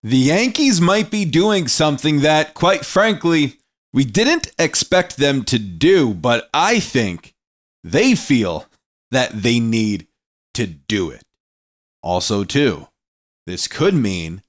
The Yankees might be doing something that, quite frankly, we didn't expect them to do, but I think they feel that they need to do it. Also, too, this could mean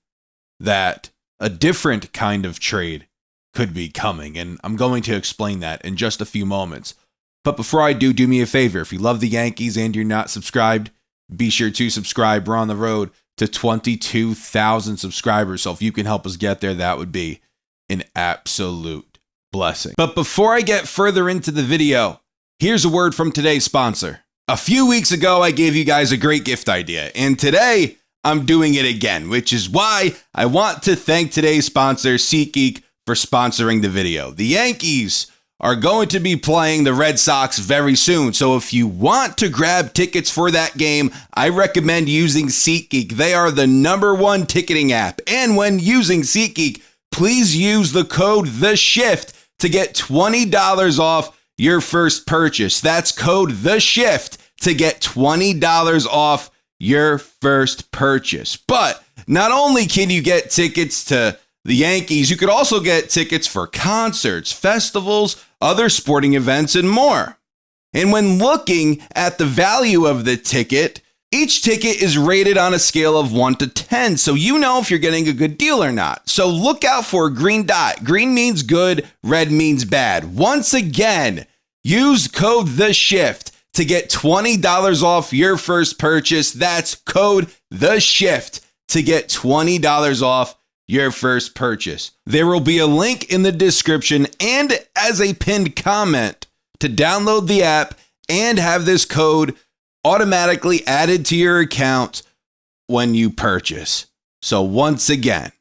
that a different kind of trade could be coming, and I'm going to explain that in just a few moments. But before I do me a favor. If you love the Yankees and you're not subscribed, be sure to subscribe. We're on the road to 22,000 subscribers, so if you can help us get there, that would be an absolute blessing. But before I get further into the video, here's a word from today's sponsor. A few weeks ago, I gave you guys a great gift idea, and today I'm doing it again, which is why I want to thank today's sponsor, SeatGeek, for sponsoring the video. The Yankees are going to be playing the Red Sox very soon, so if you want to grab tickets for that game, I recommend using SeatGeek. They are the #1 ticketing app, and when using SeatGeek, please use the code THESHIFT to get $20 off your first purchase. That's code THESHIFT to get $20 off your first purchase. But not only can you get tickets to the Yankees, you could also get tickets for concerts, festivals, other sporting events, and more. And when looking at the value of the ticket, each ticket is rated on a scale of 1 to 10, so you know if you're getting a good deal or not. So look out for a green dot. Green means good, red means bad. Once again, use code THESHIFT to get $20 off your first purchase. That's code THESHIFT to get $20 off your first purchase. There will be a link in the description and as a pinned comment to download the app and have this code automatically added to your account when you purchase. So once again,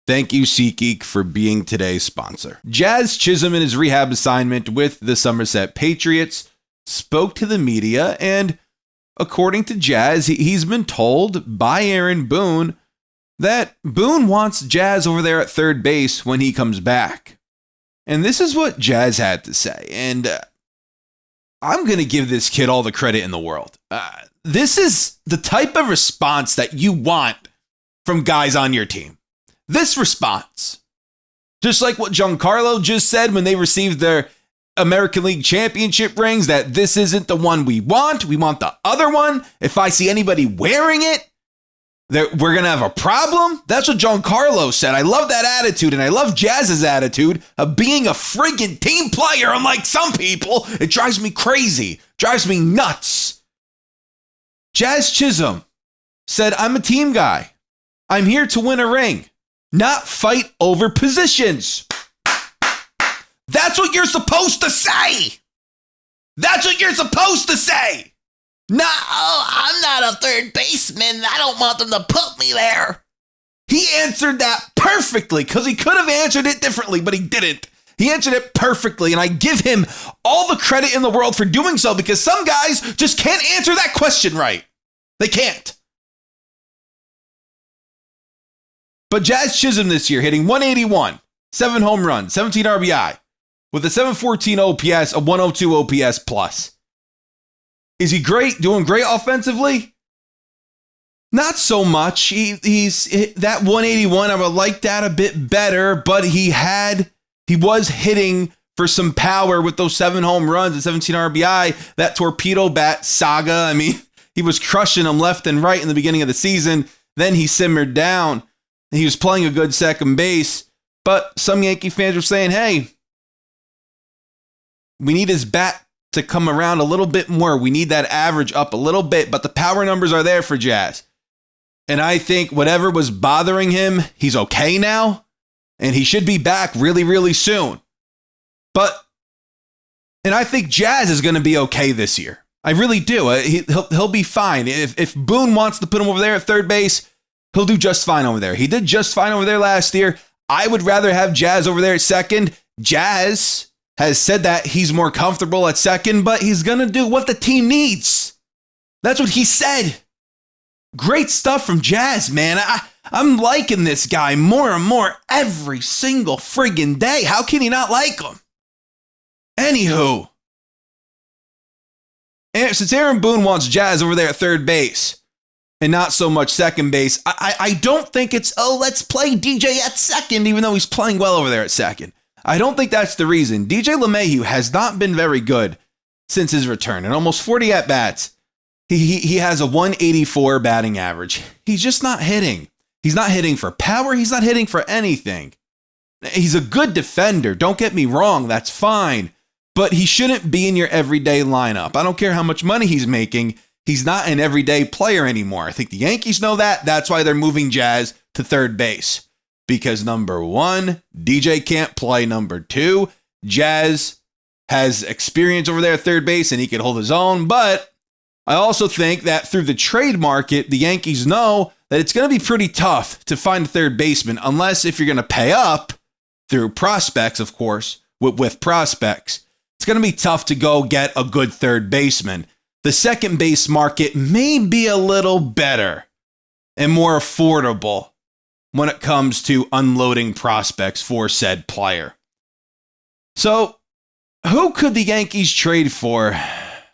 thank you, SeatGeek, for being today's sponsor. Jazz Chisholm, in his rehab assignment with the Somerset Patriots, spoke to the media, and according to Jazz, he's been told by Aaron Boone that Boone wants Jazz over there at third base when he comes back. And this is what Jazz had to say. And I'm going to give this kid all the credit in the world. This is the type of response that you want from guys on your team. This response. Just like what Giancarlo just said when they received their American League Championship rings, that this isn't the one we want the other one. If I see anybody wearing it, we're going to have a problem. That's what Giancarlo said. I love that attitude, and I love Jazz's attitude of being a friggin' team player. Unlike some people, it drives me crazy, drives me nuts. Jazz Chisholm said, I'm a team guy. I'm here to win a ring, not fight over positions. That's what you're supposed to say. That's what you're supposed to say. No, I'm not a third baseman. I don't want them to put me there. He answered that perfectly because he could have answered it differently, but he didn't. He answered it perfectly, and I give him all the credit in the world for doing so because some guys just can't answer that question right. They can't. But Jazz Chisholm this year hitting 181, 7 home runs, 17 RBI, with a 714 OPS, a 102 OPS plus. Is he great? Doing great offensively? Not so much. He's that 181. I would like that a bit better, but he was hitting for some power with those 7 home runs and 17 RBI. That torpedo bat saga. I mean, he was crushing them left and right in the beginning of the season. Then he simmered down. He was playing a good second base, but some Yankee fans were saying, hey, we need his bat to come around a little bit more. We need that average up a little bit, but the power numbers are there for Jazz. And I think whatever was bothering him, he's okay now, and he should be back really, really soon. And I think Jazz is going to be okay this year. I really do. He'll be fine. If Boone wants to put him over there at third base, he'll do just fine over there. He did just fine over there last year. I would rather have Jazz over there at second. Jazz has said that he's more comfortable at second, but he's going to do what the team needs. That's what he said. Great stuff from Jazz, man. I'm liking this guy more and more every single friggin' day. How can you not like him? Anywho, since Aaron Boone wants Jazz over there at third base, and not so much second base. I don't think it's, let's play DJ at second, even though he's playing well over there at second. I don't think that's the reason. DJ LeMahieu has not been very good since his return, and almost 40 at-bats. He has a 184 batting average. He's just not hitting. He's not hitting for power. He's not hitting for anything. He's a good defender. Don't get me wrong. That's fine. But he shouldn't be in your everyday lineup. I don't care how much money he's making. He's not an everyday player anymore. I think the Yankees know that. That's why they're moving Jazz to third base. Because number one, DJ can't play. Number two, Jazz has experience over there at third base and he can hold his own. But I also think that through the trade market, the Yankees know that it's going to be pretty tough to find a third baseman, unless if you're going to pay up through prospects, of course, with prospects. It's going to be tough to go get a good third baseman. The second base market may be a little better and more affordable when it comes to unloading prospects for said player. So, who could the Yankees trade for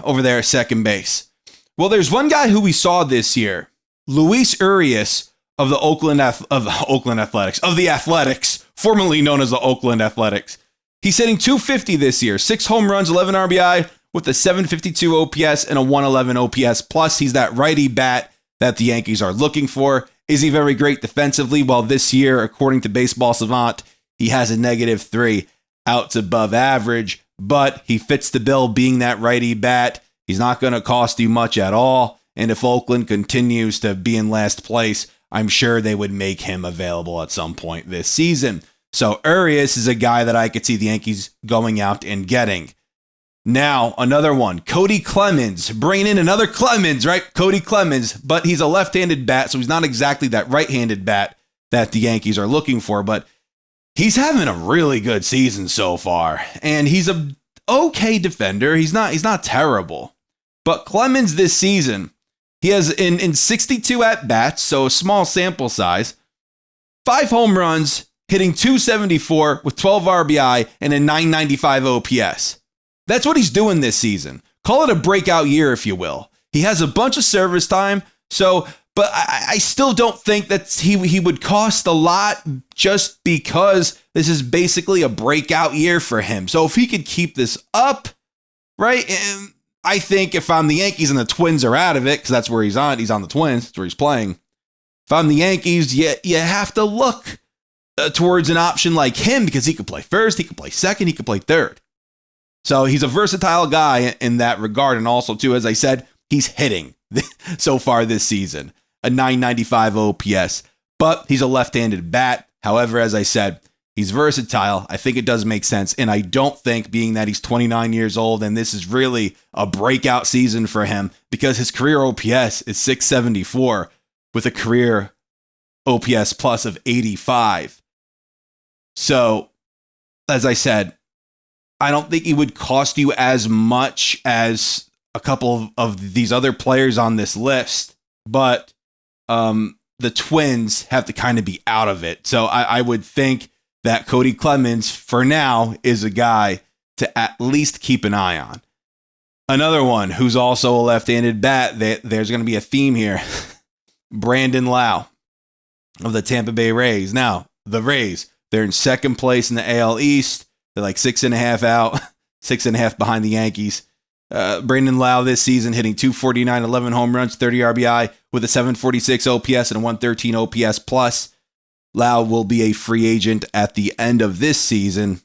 over there at second base? Well, there's one guy who we saw this year, Luis Urias of the Athletics, formerly known as the Oakland Athletics. He's hitting .250 this year, 6 home runs, 11 RBI with a 752 OPS and a 111 OPS. Plus, he's that righty bat that the Yankees are looking for. Is he very great defensively? Well, this year, according to Baseball Savant, he has a -3 outs above average, but he fits the bill being that righty bat. He's not going to cost you much at all. And if Oakland continues to be in last place, I'm sure they would make him available at some point this season. So Urias is a guy that I could see the Yankees going out and getting. Now, another one, Cody Clemens, bringing in another Clemens, right? Cody Clemens, but he's a left-handed bat, so he's not exactly that right-handed bat that the Yankees are looking for, but he's having a really good season so far, and he's a okay defender. He's not terrible, but Clemens this season, he has in 62 at-bats, so a small sample size, 5 home runs, hitting .274 with 12 RBI and a .995 OPS. That's what he's doing this season. Call it a breakout year, if you will. He has a bunch of service time, but I still don't think that he would cost a lot just because this is basically a breakout year for him. So if he could keep this up, right, I think if I'm the Yankees and the Twins are out of it, because that's where he's on the Twins, that's where he's playing. If I'm the Yankees, you have to look towards an option like him because he could play first, he could play second, he could play third. So he's a versatile guy in that regard. And also, too, as I said, he's hitting so far this season, a .995 OPS. But he's a left-handed bat. However, as I said, he's versatile. I think it does make sense. And I don't think, being that he's 29 years old and this is really a breakout season for him, because his career OPS is .674 with a career OPS plus of 85. So, as I said, I don't think he would cost you as much as a couple of these other players on this list, but the Twins have to kind of be out of it. So I would think that Cody Clemens, for now, is a guy to at least keep an eye on. Another one who's also a left-handed bat, there's going to be a theme here. Brandon Lau of the Tampa Bay Rays. Now, the Rays, they're in second place in the AL East. They're like 6.5 out, 6.5 behind the Yankees. Brandon Lau this season hitting .249, 11 home runs, 30 RBI with a 746 OPS and a 113 OPS plus. Lau will be a free agent at the end of this season.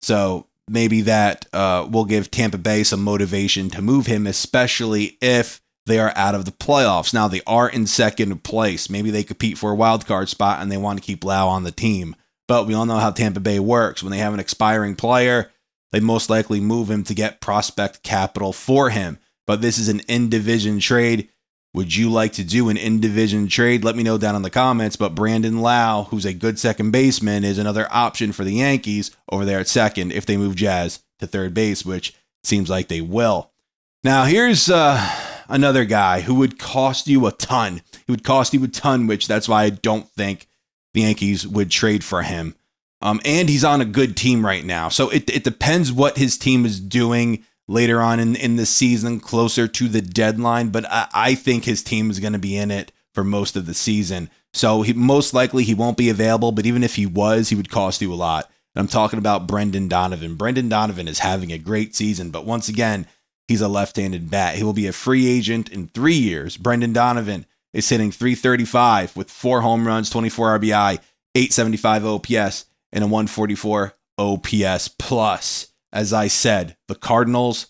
So maybe that will give Tampa Bay some motivation to move him, especially if they are out of the playoffs. Now, they are in second place. Maybe they compete for a wild card spot and they want to keep Lau on the team. But we all know how Tampa Bay works. When they have an expiring player, they most likely move him to get prospect capital for him. But this is an in-division trade. Would you like to do an in-division trade? Let me know down in the comments. But Brandon Lau, who's a good second baseman, is another option for the Yankees over there at second if they move Jazz to third base, which seems like they will. Now, here's another guy who would cost you a ton. He would cost you a ton, which that's why I don't think the Yankees would trade for him. And he's on a good team right now. So it depends what his team is doing later on in the season, closer to the deadline. But I think his team is going to be in it for most of the season. So most likely he won't be available, but even if he was, he would cost you a lot. And I'm talking about Brendan Donovan. Brendan Donovan is having a great season, but once again, he's a left-handed bat. He will be a free agent in 3 years. Brendan Donovan is hitting .335 with 4 home runs, 24 RBI, 875 OPS, and a 144 OPS plus. As I said, the Cardinals,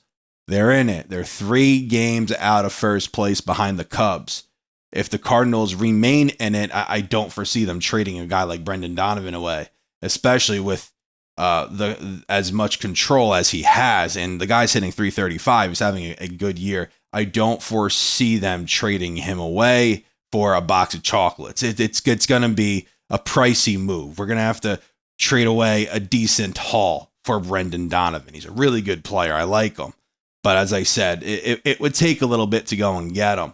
they're in it. They're 3 games out of first place behind the Cubs. If the Cardinals remain in it, I don't foresee them trading a guy like Brendan Donovan away, especially with as much control as he has. And the guy's hitting .335. He's having a good year. I don't foresee them trading him away for a box of chocolates. It's going to be a pricey move. We're going to have to trade away a decent haul for Brendan Donovan. He's a really good player. I like him. But as I said, it would take a little bit to go and get him.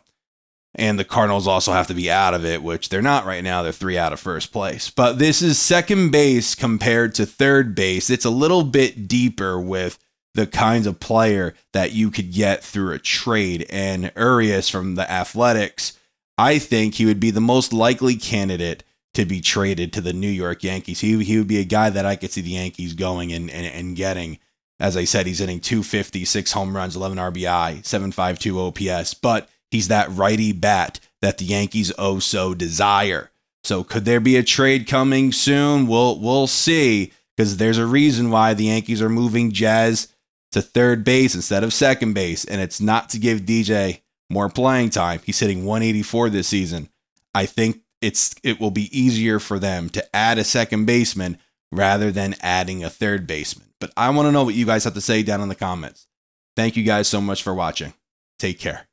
And the Cardinals also have to be out of it, which they're not right now. They're 3 out of first place. But this is second base compared to third base. It's a little bit deeper with the kinds of player that you could get through a trade. And Urias from the Athletics, I think he would be the most likely candidate to be traded to the New York Yankees. He would be a guy that I could see the Yankees going and getting. As I said, he's hitting .250, 6 home runs, 11 RBI, 752 OPS. But he's that righty bat that the Yankees oh so desire. So could there be a trade coming soon? We'll see, because there's a reason why the Yankees are moving Jazz to third base instead of second base, and it's not to give DJ more playing time. He's hitting .184 this season. I think it will be easier for them to add a second baseman rather than adding a third baseman. But I want to know what you guys have to say down in the comments. Thank you guys so much for watching. Take care.